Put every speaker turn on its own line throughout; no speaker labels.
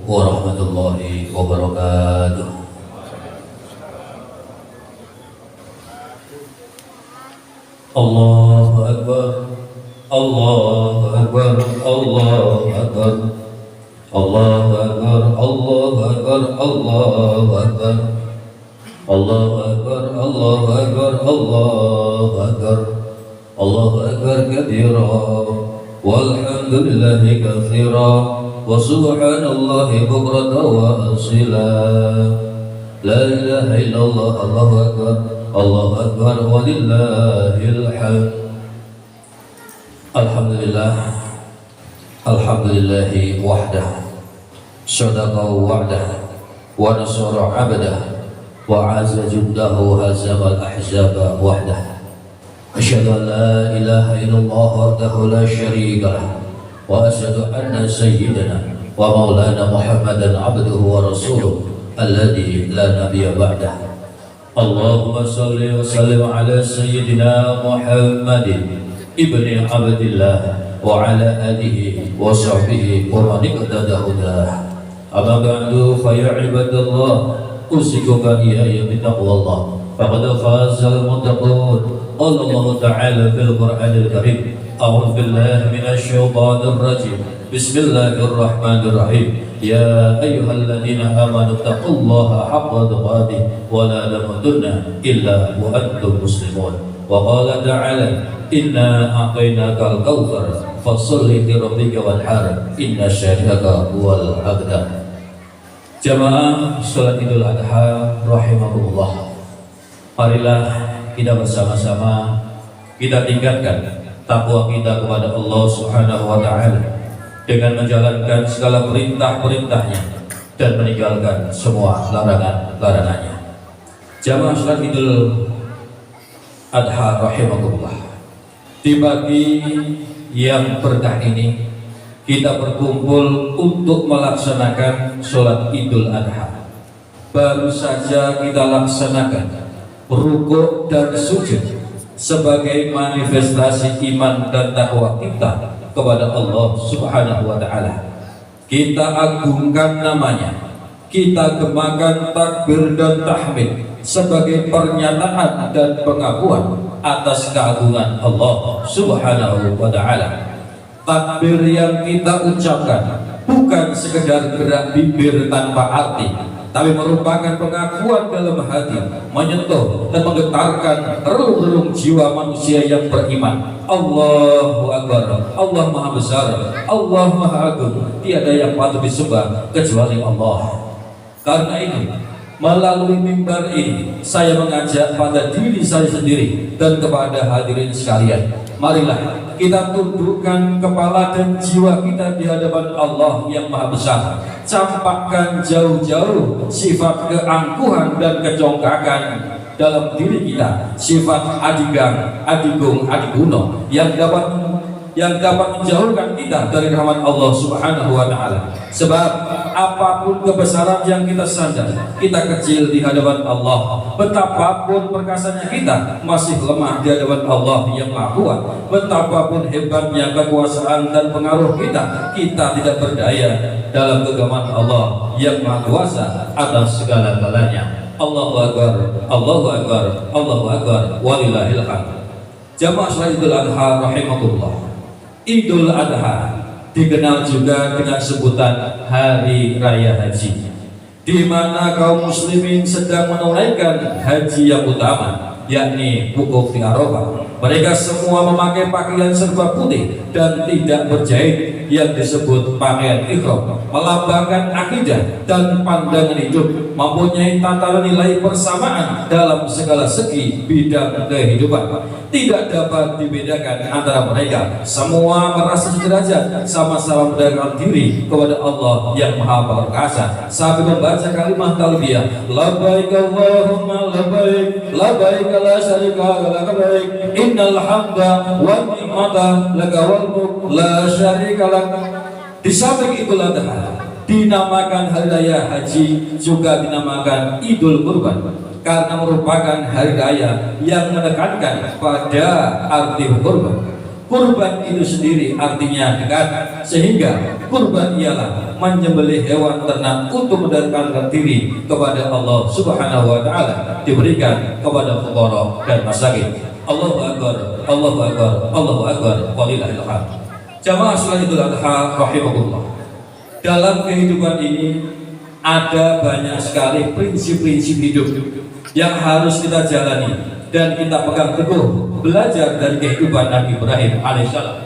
warahmatullahi wabarakatuh. Allahu Akbar, Allahu Akbar, Allahu Akbar, Allahu Akbar, Allahu Akbar, Allahu Akbar, Allahu Akbar, Allahu Akbar, Allahu Akbar, Allahu Akbar kabira, walhamdulillahi katsira, wa subhanallahi bukratan wa asila. La ilaha illallah, Allahu Akbar, Allahu Akbar, walillahil hamd. Alhamdulillah, alhamdulillahi wahdah, sadaqa wa'dah, wa nasara 'abdah, wa 'azza jundahu hazamal ahzaba wahdah. Asyhadu an la ilaha illallah wahdahu la syarika lah, wa asyhadu anna sayyidana wa maulana Muhammadan 'abduhu wa rasuluh alladzi la nabiyya ba'dah. Allahumma shalli wa sallim ala sayyidina Muhammadin ibni Abdillah wa ala alihi wa sahbihi wa man iqtada hudah. Amma ba'du fa ya ibadallah, usikum wa iyaya bittaqwallah. Faqad faza al-muttaqun. Qala Allah ta'ala fil Qur'anil Karim, a'udzu billahi minasy syaithanir rajim. Bismillahirrahmanirrahim. Ya ayyuhalladzina amanu taqullaha haqqa tuqatih wa la tamutunna illa wa antum muslimun. Wa qala ta'ala, inna a'tainakal kautsar fasholli li rabbika wanhar inna syani'aka huwal abtar. Jamaah salat Idul Adha rahimakumullah. Marilah kita bersama-sama kita tingkatkan takwa kita kepada Allah Subhanahu wa taala dengan menjalankan segala perintah-perintahnya dan meninggalkan semua larangan-larangannya. Jamaah salat Idul Adha rahimakumullah. Di pagi yang berkah ini kita berkumpul untuk melaksanakan sholat Idul Adha. Baru saja kita laksanakan rukuk dan sujud sebagai manifestasi iman dan takwa kita kepada Allah Subhanahu wa taala. Kita agungkan namanya, kita gemakan takbir dan tahmid sebagai pernyataan dan pengakuan atas keagungan Allah Subhanahu wa taala. Takbir yang kita ucapkan bukan sekedar gerak bibir tanpa arti, tapi merupakan pengakuan dalam hati, menyentuh dan menggetarkan relung-relung jiwa manusia yang beriman. Allahu Akbar, Allah Maha Besar, Allah Maha Agung, tiada yang patut disembah kecuali Allah. Karena ini, melalui mimbar ini saya mengajak pada diri saya sendiri dan kepada hadirin sekalian, marilah kita tundukkan kepala dan jiwa kita di hadapan Allah yang Maha Besar. Campakkan jauh-jauh sifat keangkuhan dan kecongkakan dalam diri kita, sifat adigang, adigung, adiguno yang dapat menjauhkan kita dari rahmat Allah Subhanahu wa taala. Sebab apapun kebesaran yang kita sandang, kita kecil di hadapan Allah. Betapapun perkasanya kita, masih lemah di hadapan Allah yang Maha Kuat. Betapapun hebatnya kekuasaan dan pengaruh kita, kita tidak berdaya dalam genggaman Allah yang Maha Kuasa atas segala-galanya. Allahu Akbar, Allahu Akbar, Allahu Akbar, walillahil hamd. Jamaah salat Idul Adha rahimakumullah. Idul Adha dikenal juga dengan sebutan Hari Raya Haji, di mana kaum muslimin sedang menunaikan haji yang utama, yakni wukuf di Arafah. Mereka semua memakai pakaian serba putih dan tidak berjahit yang disebut pakaian ihram, melambangkan akidah dan pandangan hidup, mempunyai tataran nilai persamaan dalam segala segi bidang kehidupan. Tidak dapat dibedakan antara mereka. Semua merasa sederajat, sama-sama mendekatkan diri kepada Allah yang Maha Perkasa. Sambil membaca kalimat talbiyah, labbaik Allahumma labbaik, labbaik la syarika lak labbaik, innal hamda wan ni'mata laka wal mulk la syarika lak. Di samping Idul Adha dinamakan hari raya haji, juga dinamakan Idul Kurban, karena merupakan hari raya yang menekankan pada arti kurban. kurban itu sendiri artinya dekat, sehingga kurban ialah menyembelih hewan ternak untuk mendekatkan diri kepada Allah Subhanahu wa taala, diberikan kepada fuqara dan masakin. Allahu akbar, Allahu akbar, Allahu akbar, walillahil hamd. Jamaah salat Idul Adha rahimakumullah. Dalam kehidupan ini ada banyak sekali prinsip-prinsip hidup yang harus kita jalani dan kita pegang teguh, belajar dari kehidupan Nabi Ibrahim alaihissalam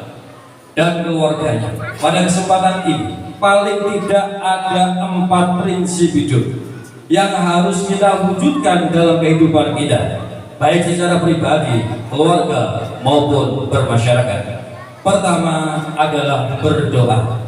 dan keluarganya. Pada kesempatan ini paling tidak ada 4 prinsip hidup yang harus kita wujudkan dalam kehidupan kita, baik secara pribadi, keluarga maupun bermasyarakat. Pertama adalah berdoa.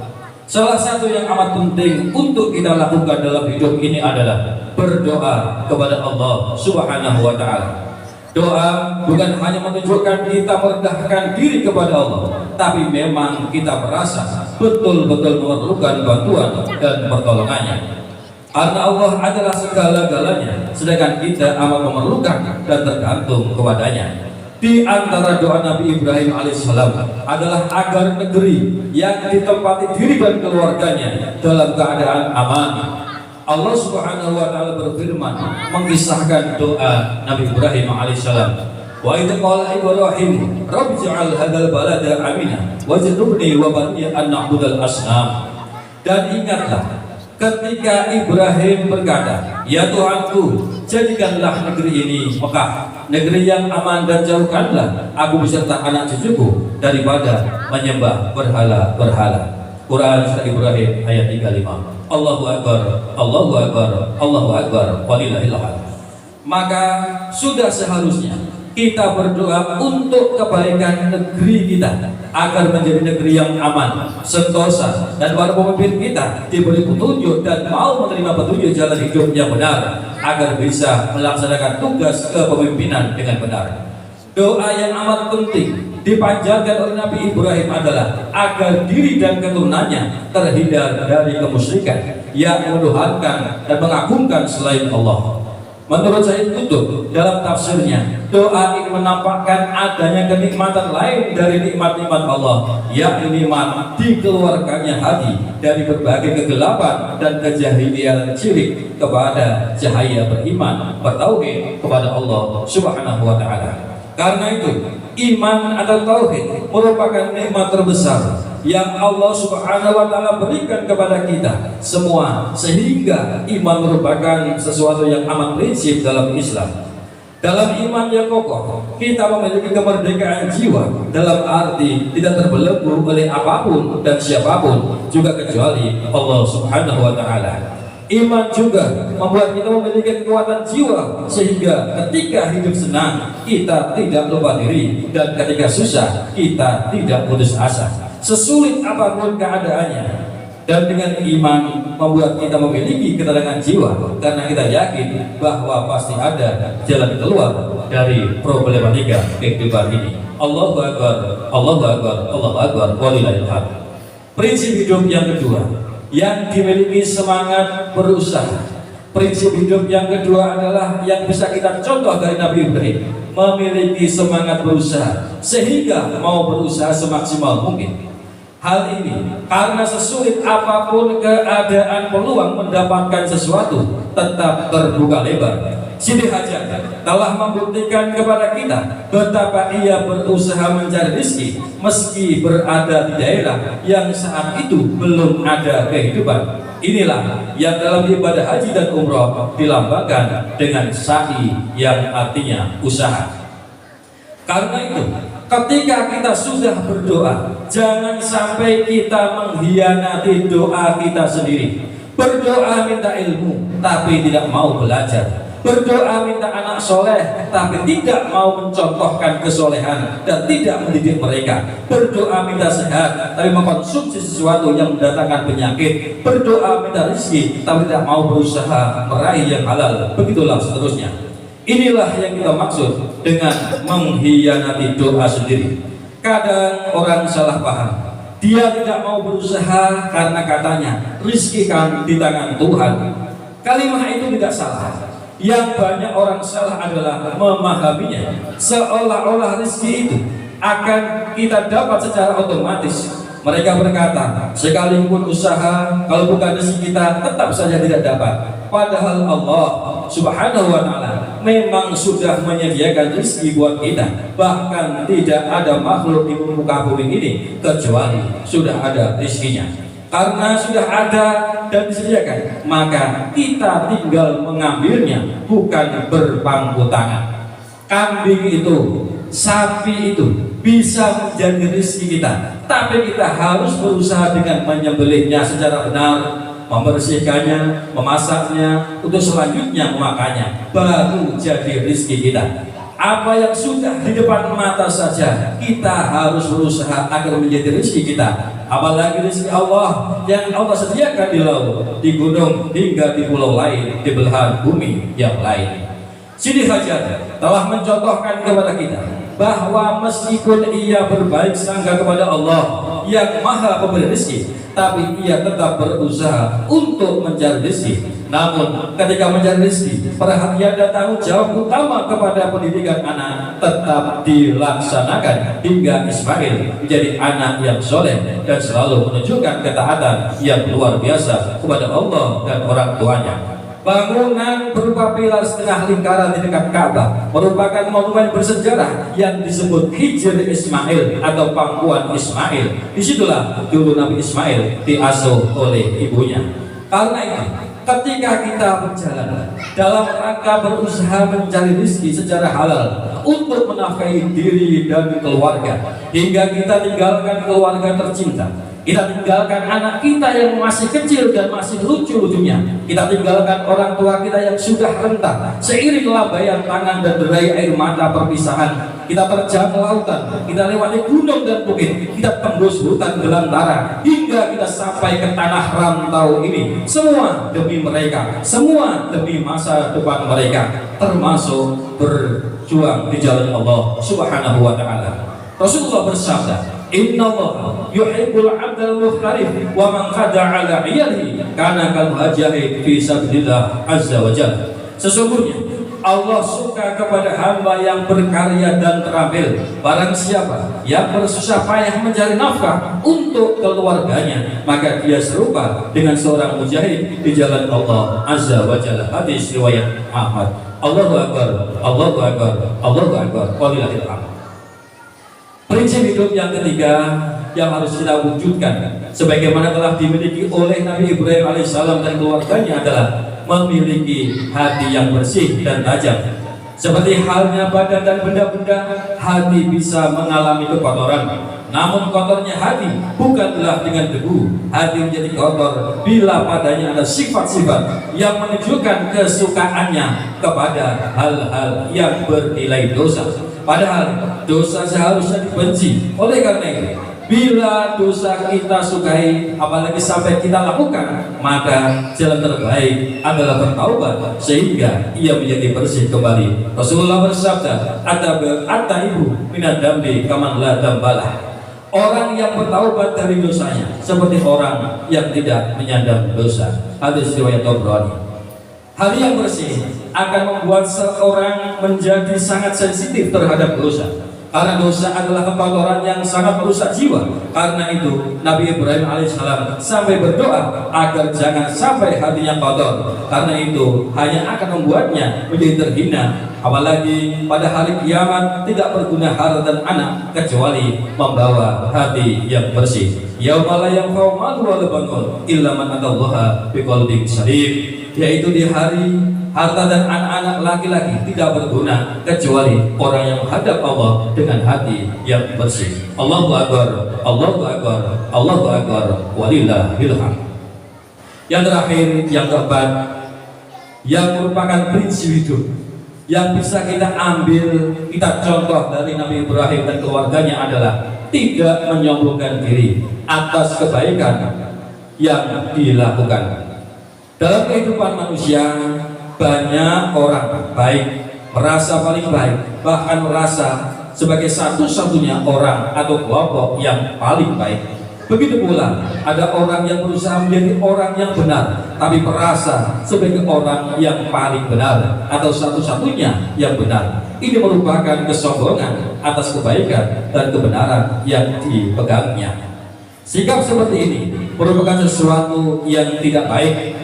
Salah satu yang amat penting untuk kita lakukan dalam hidup ini adalah berdoa kepada Allah Subhanahu wa taala. Doa bukan hanya menunjukkan kita merendahkan diri kepada Allah, tapi memang kita merasa betul-betul memerlukan bantuan dan pertolongannya. Karena Allah adalah segala-galanya, sedangkan kita amat memerlukan dan tergantung kepadanya. Di antara doa Nabi Ibrahim alaihissalam adalah agar negeri yang ditempati diri dan keluarganya dalam keadaan aman. Allah Subhanahu wa taala berfirman mengisahkan doa Nabi Ibrahim alaihissalam. Wa idza qala Ibrahim rabbi ij'al hadzal balada amina wajnubni wa baniya an na'budal asnam. Dan ingatlah ketika Ibrahim berkata, ya Tuhanku, jadikanlah negeri ini Mekah, negeri yang aman, dan jauhkanlah aku beserta anak cucuku daripada menyembah berhala-berhala. Quran Surah Ibrahim ayat 35. Allahu akbar, Allahu akbar, Allahu akbar, walillahil hamd. Maka sudah seharusnya kita berdoa untuk kebaikan negeri kita agar menjadi negeri yang aman, sentosa, dan para pemimpin kita diberi petunjuk dan mau menerima petunjuk jalan hidup yang benar agar bisa melaksanakan tugas kepemimpinan dengan benar. Doa yang amat penting dipanjatkan oleh Nabi Ibrahim adalah agar diri dan keturunannya terhindar dari kemusyrikan yang menuhankan dan mengagungkan selain Allah. Menurut Sayyid Qutb dalam tafsirnya, doa ini menampakkan adanya kenikmatan lain dari nikmat-nikmat Allah, yakni nikmat dikeluarkannya hati dari berbagai kegelapan dan kejahilian syirik kepada cahaya beriman, bertauhid kepada Allah Subhanahu wa taala. Karena itu, iman atau tauhid merupakan nikmat terbesar yang Allah Subhanahu wa taala berikan kepada kita semua, sehingga iman merupakan sesuatu yang amat prinsip dalam Islam. Dalam iman yang kokoh, kita memiliki kemerdekaan jiwa dalam arti tidak terbelenggu oleh apapun dan siapapun, juga kecuali Allah Subhanahu wa taala. Iman juga membuat kita memiliki kekuatan jiwa, sehingga ketika hidup senang kita tidak lupa diri, dan ketika susah kita tidak putus asa, sesulit apapun keadaannya. Dan dengan iman membuat kita memiliki ketenangan jiwa, karena kita yakin bahwa pasti ada jalan keluar dari problematika kehidupan ini. Allahu akbar, Allahu akbar, Allahu akbar, walillahil hamd. Prinsip hidup yang kedua yang dimiliki semangat berusaha. Prinsip hidup yang kedua adalah yang bisa kita contoh dari Nabi Ibrahim, memiliki semangat berusaha sehingga mau berusaha semaksimal mungkin. Hal ini karena sesulit apapun keadaan, peluang mendapatkan sesuatu tetap terbuka lebar. Siti Hajar telah membuktikan kepada kita betapa ia berusaha mencari rezeki meski berada di daerah yang saat itu belum ada kehidupan. Inilah yang dalam ibadah haji dan umrah dilambangkan dengan sa'i yang artinya usaha. Karena itu, ketika kita sudah berdoa, jangan sampai kita mengkhianati doa kita sendiri. Berdoa minta ilmu tapi tidak mau belajar. Berdoa minta anak soleh tapi tidak mau mencontohkan kesolehan dan tidak mendidik mereka. Berdoa minta sehat tapi mengkonsumsi sesuatu yang mendatangkan penyakit. Berdoa minta rezeki tapi tidak mau berusaha meraih yang halal. Begitulah seterusnya. Inilah yang kita maksud dengan mengkhianati doa sendiri. Kadang orang salah paham, dia tidak mau berusaha karena katanya rezeki kan di tangan Tuhan. Kalimat itu tidak salah. Yang banyak orang salah adalah memahaminya seolah-olah rezeki itu akan kita dapat secara otomatis. Mereka berkata, sekalipun usaha, kalau bukan rezeki kita tetap saja tidak dapat. Padahal Allah Subhanahu wa ta'ala memang sudah menyediakan rezeki buat kita. Bahkan tidak ada makhluk di muka bumi ini kecuali sudah ada rezekinya. Karena sudah ada dan disediakan, maka kita tinggal mengambilnya, bukan berpangku tangan. Kambing itu, sapi itu bisa menjadi rezeki kita, tapi kita harus berusaha dengan menyembelihnya secara benar, membersihkannya, memasaknya, untuk selanjutnya memakannya, baru jadi rezeki kita. Apa yang sudah di depan mata saja kita harus berusaha agar menjadi rezeki kita, apalagi rezeki Allah yang Allah sediakan di laut, di gunung, hingga di pulau lain, di belahan bumi yang lain. Sidi Hajat telah mencontohkan kepada kita bahwa meskipun ia berbaik sangka kepada Allah yang maha pemberi rezeki, tapi ia tetap berusaha untuk mencari rezeki. Namun ketika mencari rezeki, perhatian dan tanggung jawab utama kepada pendidikan anak tetap dilaksanakan hingga Ismail menjadi anak yang soleh dan selalu menunjukkan ketaatan yang luar biasa kepada Allah dan orang tuanya. Bangunan berupa pilar setengah lingkaran di dekat Ka'bah merupakan monumen bersejarah yang disebut Hijr Ismail atau pangkuan Ismail. Disitulah dulu Nabi Ismail diasuh oleh ibunya. Karena itu, ketika kita berjalan dalam rangka berusaha mencari rezeki secara halal untuk menafkahi diri dan keluarga, hingga kita tinggalkan keluarga tercinta, kita tinggalkan anak kita yang masih kecil dan masih lucu-lucunya, kita tinggalkan orang tua kita yang sudah renta, seiring lambaian tangan dan derai air mata perpisahan, kita terjang lautan, kita lewati gunung dan bukit, kita tembus hutan belantara, hingga kita sampai ke tanah rantau ini. Semua demi mereka, semua demi masa depan mereka, termasuk berjuang di jalan Allah Subhanahu wa ta'ala. Rasulullah bersabda, Inna Allah yuhibbul abdal mukhtarif wa man khada'a ala iyalihi kana kal mujahid fi sabilillah azza wa jalla. Sesungguhnya Allah suka kepada hamba yang berkarya dan terampil. Barang siapa yang bersusah payah mencari nafkah untuk keluarganya, maka dia serupa dengan seorang mujahid di jalan Allah azza wa jalla. Hadis riwayat Ahmad. Allahu akbar, Allahu akbar, Allahu akbar, walillahil hamd. Prinsip hidup yang ketiga yang harus kita wujudkan sebagaimana telah dimiliki oleh Nabi Ibrahim alaihissalam dan keluarganya adalah memiliki hati yang bersih dan tajam. Seperti halnya badan dan benda-benda, hati bisa mengalami kekotoran. Namun kotornya hati bukanlah dengan debu. Hati menjadi kotor bila padanya ada sifat-sifat yang menunjukkan kesukaannya kepada hal-hal yang bernilai dosa. Padahal dosa seharusnya dibenci. Oleh karena itu, bila dosa kita sukai, apalagi sampai kita lakukan, maka jalan terbaik adalah bertaubat sehingga ia menjadi bersih kembali. Rasulullah bersabda, "At-taibu minad dambi kaman la dambalah." Orang yang bertaubat dari dosanya seperti orang yang tidak menyandang dosa. Hadis riwayat Tabrani. Hal yang bersih akan membuat seorang menjadi sangat sensitif terhadap dosa, karena dosa adalah kotoran yang sangat merusak jiwa. Karena itu Nabi Ibrahim alaihissalam sampai berdoa agar jangan sampai hatinya kotor, karena itu hanya akan membuatnya menjadi terhina. Apalagi pada hari kiamat tidak berguna harta dan anak kecuali membawa hati yang bersih. Yauma la yanfa'u malun wala banun illa man atallaha biqalbin salim. Yaitu di hari harta dan anak-anak laki-laki tidak berguna kecuali orang yang menghadap Allah dengan hati yang bersih. Allahu akbar, Allahu akbar, Allahu akbar, walillahil hamd. Yang terakhir, yang keempat, yang merupakan prinsip hidup yang bisa kita ambil, kita contoh dari Nabi Ibrahim dan keluarganya adalah tidak menyombongkan diri atas kebaikan yang dilakukan. Dalam kehidupan manusia, banyak orang baik, merasa paling baik, bahkan merasa sebagai satu-satunya orang atau kelompok yang paling baik. Begitu pula ada orang yang berusaha menjadi orang yang benar tapi merasa sebagai orang yang paling benar atau satu-satunya yang benar. Ini merupakan kesombongan atas kebaikan dan kebenaran yang dipegangnya. Sikap seperti ini merupakan sesuatu yang tidak baik,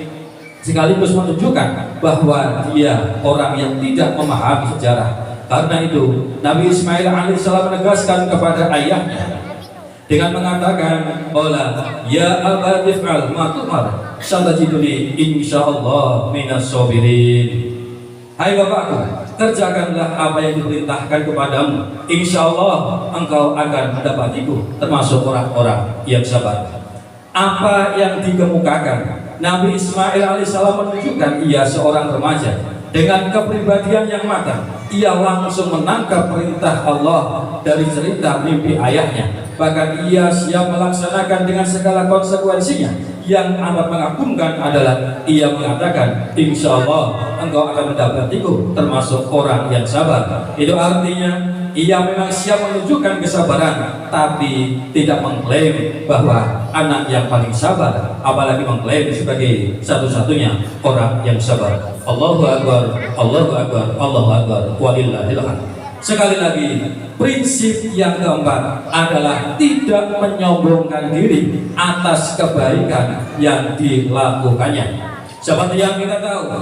sekaligus menunjukkan bahwa dia orang yang tidak memahami sejarah. Karena itu Nabi Ismail alaihissalam menegaskan kepada ayahnya dengan mengatakan, "Qala ya abati if'al ma tu'mar, satajiduni insyaallah minas sabirin." Hai bapakku, kerjakanlah apa yang diperintahkan kepadamu, insyaallah engkau akan mendapatiku termasuk orang-orang yang sabar. Apa yang dikemukakan Nabi Ismail alaihissalam menunjukkan ia seorang remaja dengan kepribadian yang matang. Ia langsung menangkap perintah Allah dari cerita mimpi ayahnya. Bahkan ia siap melaksanakan dengan segala konsekuensinya. Yang amat mengagumkan adalah ia mengatakan, insya Allah engkau akan mendapatiku termasuk orang yang sabar. Itu artinya ia memang siap menunjukkan kesabaran, tapi tidak mengklaim bahwa anak yang paling sabar, apalagi mengklaim sebagai satu-satunya orang yang sabar. Allahu Akbar, Allahu Akbar, Allahu Akbar, walillahil hamd. Sekali lagi, prinsip yang keempat adalah tidak menyombongkan diri atas kebaikan yang dilakukannya. Seperti yang kita tahu,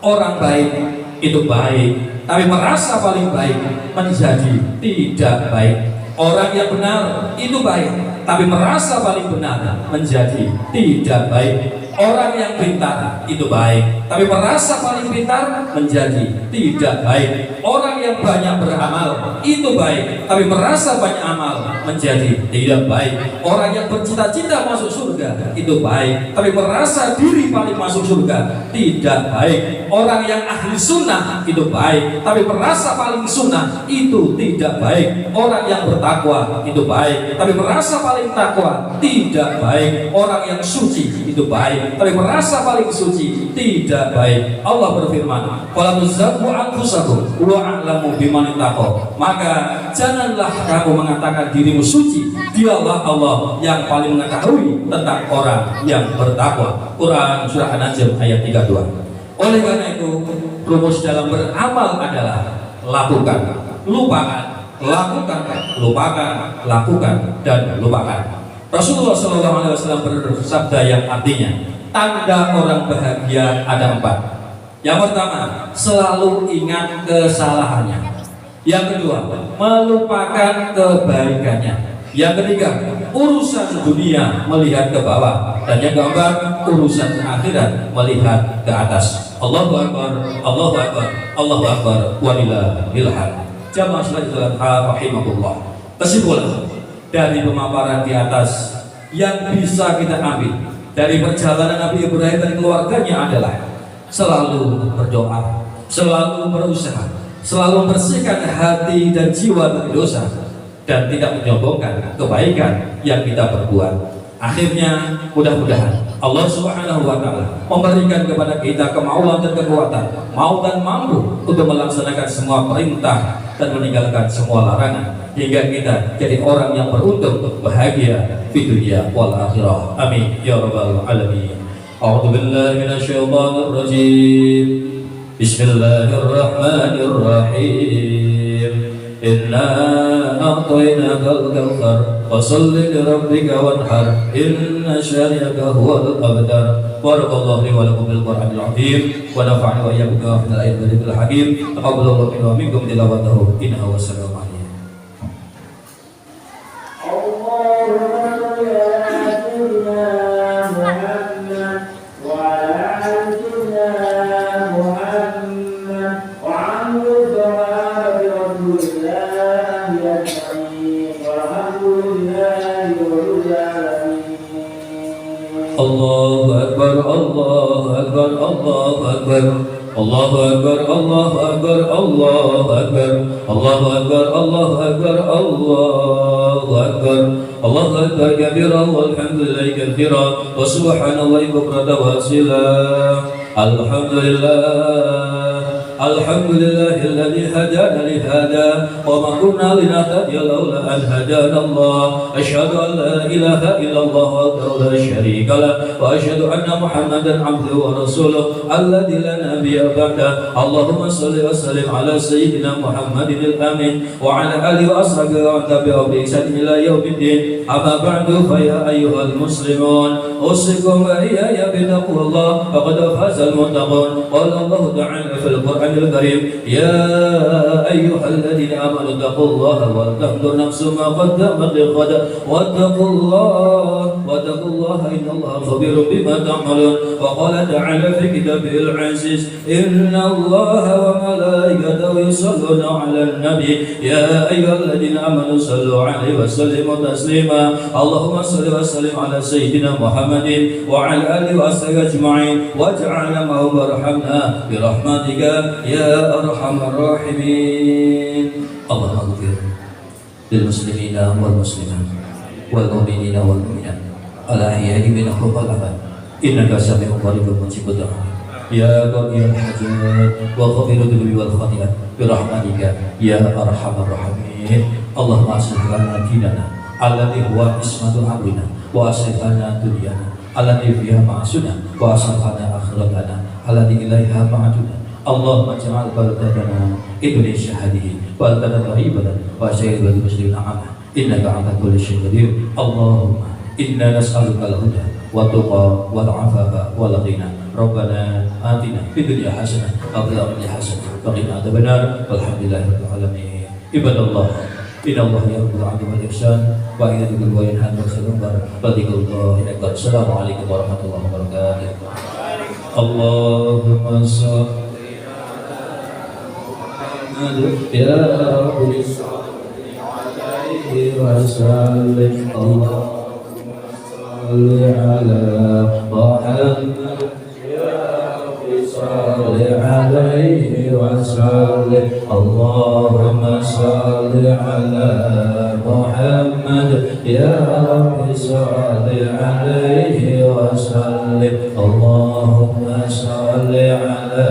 orang baik itu baik, tapi merasa paling baik menjadi tidak baik. Orang yang benar itu baik, tapi merasa paling benar menjadi tidak baik. Orang yang pintar itu baik, tapi merasa paling pintar menjadi tidak baik. Orang yang banyak beramal itu baik, tapi merasa banyak amal menjadi tidak baik. Orang yang bercita-cita masuk surga itu baik, tapi merasa diri paling masuk surga tidak baik. Orang yang ahli sunnah itu baik, tapi merasa paling sunnah itu tidak baik. Orang yang bertakwa itu baik, tapi merasa paling takwa tidak baik. Orang yang suci itu baik, tapi merasa paling suci tidak baik. Allah berfirman, "Qala tuzakku anfusakum wa a'lamu biman ittaqa." Maka janganlah kamu mengatakan dirimu suci, dialah Allah yang paling mengetahui tentang orang yang bertakwa. Quran surah An-Najm ayat 32. Oleh karena itu, rumus dalam beramal adalah lakukan, lupakan, lakukan, lupakan, lakukan, dan lupakan. Rasulullah SAW bersabda yang artinya, tanda orang bahagia ada 4. Yang pertama, selalu ingat kesalahannya. Yang kedua, melupakan kebaikannya. Yang ketiga, urusan dunia melihat ke bawah. Dan yang keempat, urusan akhirat melihat ke atas. Allahu Akbar, Allahu Akbar, Allahu Akbar, walillahil hamd. Jamaah sekalian rahimahullah. Kesimpulan dari pemaparan di atas yang bisa kita ambil dari perjalanan Nabi Ibrahim dan keluarganya adalah selalu berdoa, selalu berusaha, selalu membersihkan hati dan jiwa dari dosa, dan tidak menyombongkan kebaikan yang kita perbuat. Akhirnya mudah-mudahan Allah Subhanahu wa Ta'ala memberikan kepada kita kemauan dan kekuatan, mau dan mampu untuk melaksanakan semua perintah dan meninggalkan semua larangan, hingga kita jadi orang yang beruntung, bahagia di dunia wal akhirah. Amin ya rabbal alamin. A'udzu billahi minasyaitonir rajim. Bismillahirrahmanirrahim. Inna a'tainakal kautsar fasholli lirabbika wanhar inna syani'aka huwal abtar. Barakallahu li wa lakum bil Qur'anil azim wa nafa'ani wa iyyakum bima fil ayatil hakim. Taqabbalallahu minna wa minkum tilawatahu innahu was-sami'ul 'alim. Allahu Akbar, Allahu Akbar, Allahu Akbar, Allahu Akbar, Allahu Akbar, Allahu Akbar, Allahu Akbar, Allahu Akbar, Allahu Akbar, Allahu Akbar kabira walhamdulillahi katsira wa subhanallahi bukratan wa asila. Alhamdulillah, الحمد لله الذي هدانا لهذا وما كنا لنهتدي لولا أن هدانا الله أشهد أن لا إله إلا الله وحده لا شريك له وأشهد أن محمدا عبده ورسوله الذي لا نبي بعده اللهم صل وسلم على سيدنا محمد الأمين وعلى آله وأصحابه ومن تبعهم بإحسان إلى يوم الدين أما بعد فيا أيها المسلمون أوصيكم وإياي بتقوى الله فقد فاز المتقون قال الله تعالى في القرآن الكريم يا أيها الذين آمنوا اتقوا الله ولتنظر نفس ما قدمت لغد واتقوا الله إن الله خبير بما تعملون وقال تعالى في كتابه العزيز إن الله وملائكته يصلون على النبي يا أيها الذين آمنوا صلوا عليه وسلموا تسليما اللهم صل وسلم على سيدنا محمد وعلى آله وصحبه أجمعين واجعلنا معهم وارحمنا برحمتك يا أرحم الراحمين اللهم اغفر للمسلمين والمسلمات والمؤمنين والمؤمنات الأحياء منهم والأموات إنك سميع قريب مجيب الدعاء يا قاضي الحاجات وغفر الذنوب والخطيئات برحمتك يا أرحم الراحمين اللهم أصلح لنا ديننا الذي هو عصمة أمرنا وأصلح لنا دنيانا التي فيها معاشنا وأصلح لنا آخرتنا التي إليها معادنا اللهم اجعل بلدتنا إندونيسيا هذه بلدة طيبة وسائر بلاد المسلمين عامة إنك على كل شيء قدير اللهم إنا نسألك الهدى والتقى والعفاف والغنى ربنا آتنا في الدنيا حسنة وفي الآخرة حسنة وقنا عذاب النار والحمد لله رب العالمين عباد الله إن الله يأمر بالعدل والإحسان وإيتاء ذي القربى وينهى عن الفحشاء والمنكر ولذكر الله أكبر السلام عليكم ورحمة الله وبركاته اللهم صل يا رب عليه وسلم اللهم صل على محمد يا رب صل عليه وسلم اللهم صل على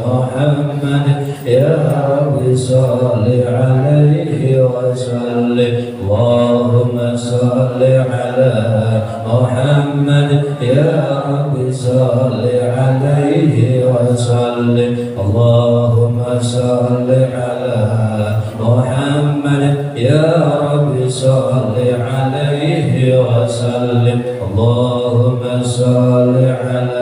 محمد يا رب صل عليه وسلم اللهم صل على محمد يا رب صل عليه وسلم اللهم صل على محمد يا رب صل عليه وسلم اللهم صل على محمد يا رب صل عليه وسلم اللهم صل على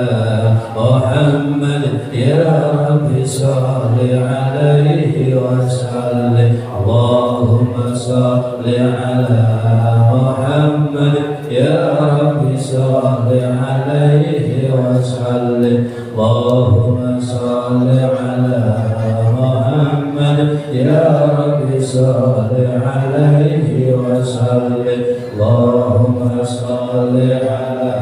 محمد يا رب صل عليه وسلم اللهم صل على محمد يا رب صل عليه وسلم اللهم صل على محمد يا رب صل عليه وسلم اللهم صل على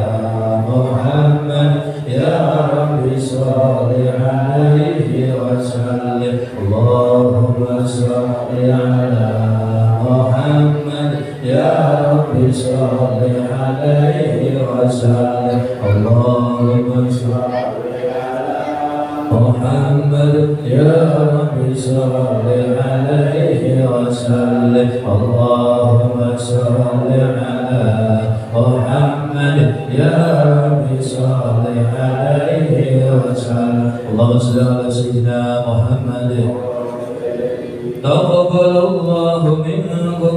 محمد يا رب صل عليه وسلم اللهم صل على محمد يا رب صل عليه وسلم اللهم صل محمد يا رب صل عليه وسلم اللهم صل على محمد يا رب صل عليه وسلم اللهم صل على سيدنا محمد تقبل الله منكم